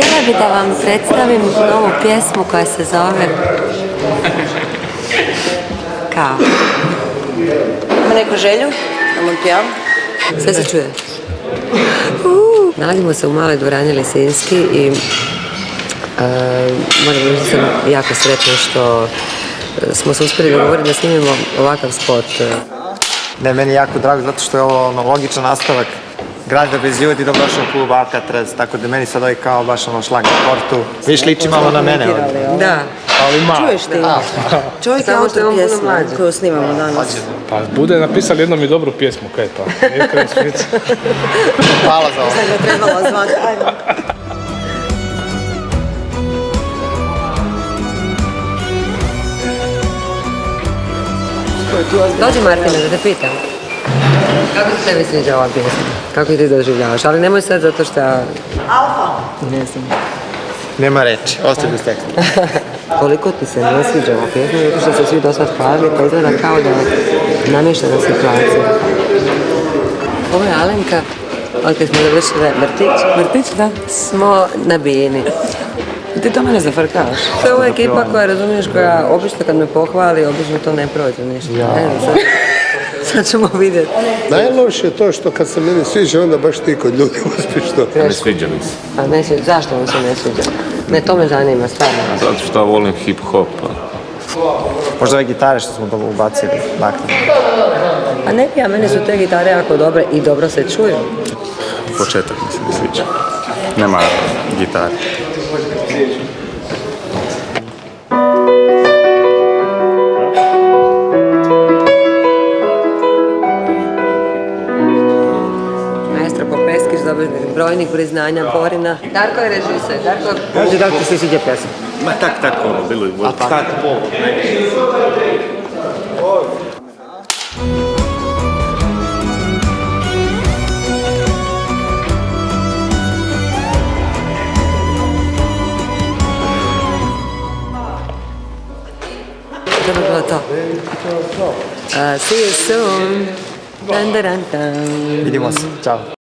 Htjela bi da vam predstavim novu pjesmu koja se zove Kao. Ima neku želju? Imam pjevam? Sve se čuje. Nalazimo se u maloj dvorani Lisinski i moram reći da sam jako sretna što smo se uspjeli dogovoriti da snimimo ovakav spot. Ne, meni je jako drago zato što je ovo logičan nastavak Grada bez ljudi, dobrodošao u klub Alcatraz, tako da meni sad ovaj kao baš šlag na portu. Viš, liči malo na mene ovdje. Da. Ali malo. Čuješ ti? Čovjek je autor pjesme koju snimamo danas. Pa bude napisali jednom i dobru pjesmu, kaj pa? Iskren Švica. Hvala za ovo. Sad ga trebala zvati, ajmo. Dođi Martina da te pitam. Kako ti tebi sviđa ova pjesma? Kako ti doživljavaš? Ali nemoj sad zato što... Alfa! Ne znam. Nema reći, ostaje bez teksta. Koliko ti se ne sviđa ova pjesma, zato što se svi do sad hvalili, pa izgleda kao da je namještena situacija. Ovo je Alenka, od kad smo završili vrtić, da, smo na Bijini. Ti to mene zafrkaš. To je ova ekipa koja, razumiješ, koja obično kad me pohvali, obično to ne prođe ništa. Evo, sad ćemo vidjeti. Najloše je to što kad se meni sviđa, onda baš ti kod ljudi uspješ to. Ne sviđa mi se. A ne sviđa, zašto vam se ne sviđa? Ne, to me zanima, stvarno. Zato što volim hip-hop. Možda ove gitare što smo to ubacili. Dakle. A ne, a mene su te gitare jako dobre i dobro se čuju. Početak mi se ne sviđa. Nema gitare. Maestro Popeskić, dobitnik brojnih priznanja Borina. Darko je režiser. Darko... Kaži da li ti se sviđa pjesma? Ma tak, ono, bilo je bolje. To bi bilo to. See you soon. Dan, dan, dan, dan. Vidimo se. Ćao.